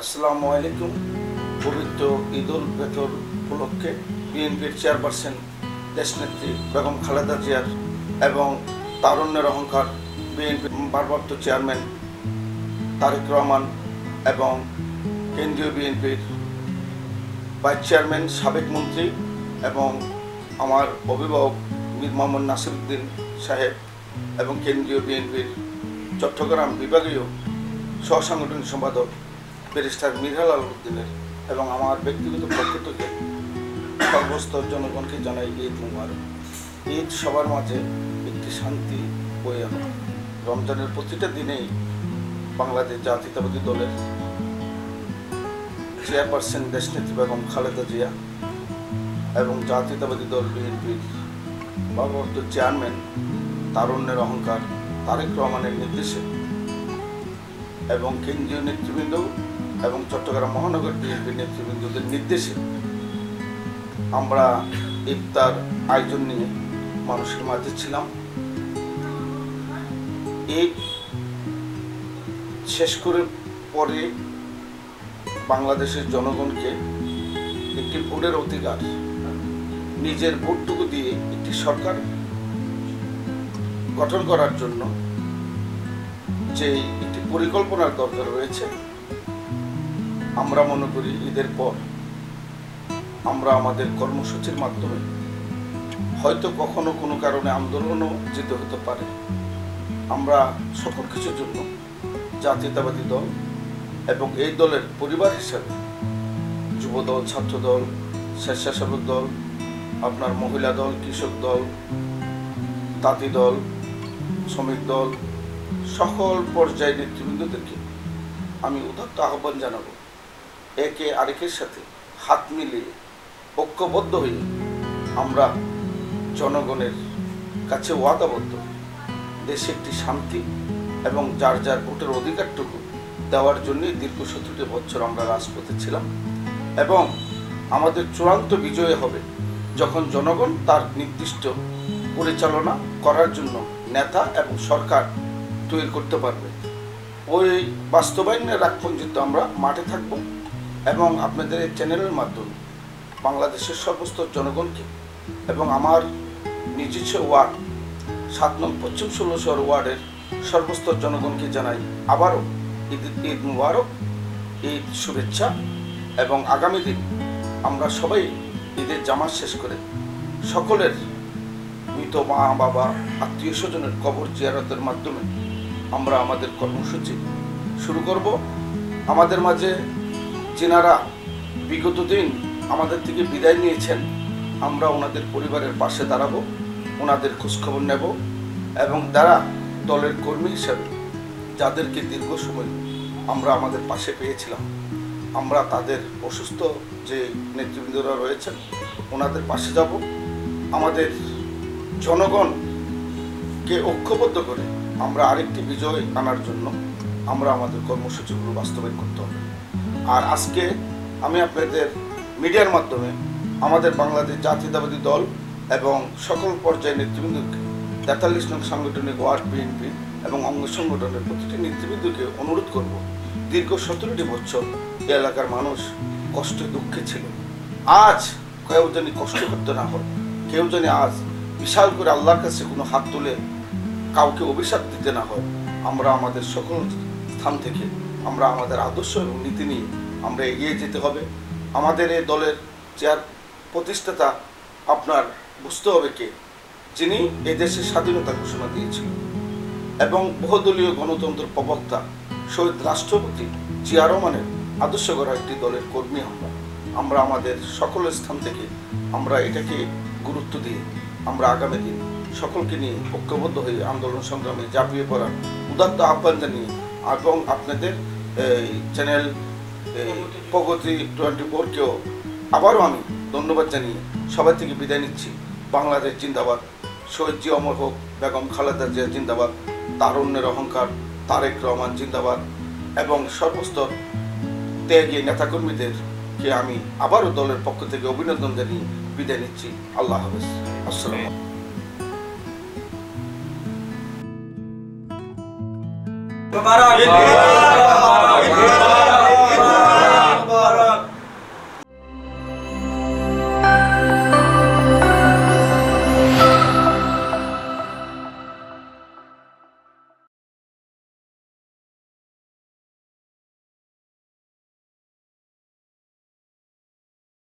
আসসালামু আলাইকুম। পবিত্র ঈদ উল ফিতর উপলক্ষে বিএনপির চেয়ারপারসন দেশনেত্রী বেগম খালেদা জিয়ার এবং তারুণ্যের অহংকার বিএনপির ভারপ্রাপ্ত চেয়ারম্যান তারেক রহমান এবং কেন্দ্রীয় বিএনপির ভাইস চেয়ারম্যান সাবেক মন্ত্রী এবং আমার অভিভাবক মীর মোহাম্মদ নাসিরউদ্দিন সাহেব এবং কেন্দ্রীয় বিএনপির চট্টগ্রাম বিভাগীয় সহসাংগঠনিক সম্পাদক ব্যারিস্টার মিরহাল আলউদ্দিনের এবং আমার ব্যক্তিগত পক্ষ থেকে সর্বস্তর জনগণকে জানাই ঈদ মুবারক। ঈদ সবার মাঝে একটি শান্তি বয়ে আনে। রমজানের প্রতিটা দিনেই বাংলাদেশ জাতীয়তাবাদী দলের চেয়ারপারসন দেশনেত্রী বেগম খালেদা জিয়া এবং জাতীয়তাবাদী দল বিএনপির ভারপ্রাপ্ত চেয়ারম্যান তারুণ্যের অহংকার তারেক রহমানের নির্দেশে এবং কেন্দ্রীয় নেতৃবৃন্দ এবং চট্টগ্রাম মহানগর বিএনপির নেতৃবৃন্দদের নির্দেশে আমরা ইফতার আয়োজন নিয়ে মানুষের মাঝে ছিলাম। ঈদ শেষ করে পরে বাংলাদেশের জনগণকে একটি ভোটের অধিকার, নিজের ভোটটুকু দিয়ে একটি সরকার গঠন করার জন্য যে একটি পরিকল্পনার দরকার রয়েছে, আমরা মনে করি ঈদের পর আমরা আমাদের কর্মসূচির মাধ্যমে হয়তো কখনো কোনো কারণে আন্দোলনও যেতে হতে পারে। আমরা সকল কিছুর জন্য জাতীয়তাবাদী দল এবং এই দলের পরিবার হিসাবে যুবদল, ছাত্রদল, স্বেচ্ছাসেবক দল, আপনার মহিলা দল, কৃষক দল, তাঁতি দল, শ্রমিক দল, সকল পর্যায়ের নেতৃবৃন্দদেরকে আমি উদাত্ত আহ্বান জানাবো একে আরেকের সাথে হাত মিলিয়ে ঐক্যবদ্ধ হয়ে আমরা জনগণের কাছে ওয়াদাবদ্ধ দেশে একটি শান্তি এবং যার যার ভোটের অধিকারটুকু দেওয়ার জন্যই দীর্ঘ 17 বছর আমরা রাজপথে ছিলাম এবং আমাদের চূড়ান্ত বিজয় হবে যখন জনগণ তার নির্দিষ্ট পরিচালনা করার জন্য নেতা এবং সরকার তৈরি করতে পারবে। ওই বাস্তবায়নের আগ পর্যন্ত আমরা মাঠে থাকব এবং আপনাদের এই চ্যানেলের মাধ্যমে বাংলাদেশের সর্বস্তর জনগণকে এবং আমার নিজস্ব ওয়ার্ড 7 নং পশ্চিম 16 ওয়ার্ডের সর্বস্তর জনগণকে জানাই আবারও ঈদ মুবারক, ঈদ শুভেচ্ছা এবং আগামী দিন আমরা সবাই ঈদের জামাত শেষ করে সকলের মৃত মা বাবা আত্মীয় স্বজনের কবর জিয়ারতের মাধ্যমে আমরা আমাদের কর্মসূচি শুরু করব। আমাদের মাঝে যিনারা বিগত দিন আমাদের থেকে বিদায় নিয়েছেন আমরা ওনাদের পরিবারের পাশে দাঁড়াবো, ওনাদের খোঁজখবর নেব এবং যারা দলের কর্মী হিসাবে যাদেরকে দীর্ঘ সময় আমরা আমাদের পাশে পেয়েছিলাম আমরা তাদের অসুস্থ যে নেতৃবৃন্দরা রয়েছেন ওনাদের পাশে যাব। আমাদের জনগণকে ঐক্যবদ্ধ করে আমরা আরেকটি বিজয় আনার জন্য আমরা আমাদের কর্মসূচিগুলো বাস্তবায়ন করতে হবে। আর আজকে আমি আপনাদের মিডিয়ার মাধ্যমে আমাদের বাংলাদেশ জাতীয়তাবাদী দল এবং সকল পর্যায়ের নেতৃবৃন্দকে 43 নং সাংগঠনিক ওয়ার্ড বিএনপি এবং অঙ্গ সংগঠনের প্রতিটি নেতৃবৃন্দকে অনুরোধ করব, দীর্ঘ 17টি বছর এই এলাকার মানুষ কষ্টে দুঃখে ছিল। আজ কেউ জানি কষ্ট করতে না হয়, কেউ জানি আজ বিশাল করে আল্লাহর কাছে কোনো হাত তুলে কাউকে অভিশাপ দিতে না হয়। আমরা আমাদের সকল স্থান থেকে আমরা আমাদের আদর্শ এবং নীতি নিয়ে আমরা এগিয়ে যেতে হবে। আমাদের এই দলের চেয়ার প্রতিষ্ঠাতা আপনার বুঝতে হবে কে, যিনি এই দেশের স্বাধীনতা ঘোষণা দিয়েছিলেন এবং বহুদলীয় গণতন্ত্র প্রবক্তা শহীদ রাষ্ট্রপতি জিয়া রহমানের আদর্শ করা একটি দলের কর্মী আমরা আমাদের সকল স্থান থেকে আমরা এটাকে গুরুত্ব দিয়ে আমরা আগামী দিন সকলকে নিয়ে ঐক্যবদ্ধ হয়ে আন্দোলন সংগ্রামে ঝাঁপিয়ে পড়ার উদাত্ত আহ্বান জানিয়ে এবং আপনাদের চ্যানেল প্রগতি 24কেও আবারও আমি ধন্যবাদ জানিয়ে সবাই থেকে বিদায় নিচ্ছি। বাংলাদেশ জিন্দাবাদ, শহীদ জিয়া অমর হোক, বেগম খালেদা জিয়া জিন্দাবাদ, তারুণ্যের অহংকার তারেক রহমান জিন্দাবাদ এবং সর্বস্তর ত্যাগী নেতাকর্মীদেরকে আমি আবারও দলের পক্ষ থেকে অভিনন্দন জানিয়ে বিদায় নিচ্ছি। আল্লাহ হাফেজ। আসসালামু আলাইকুম।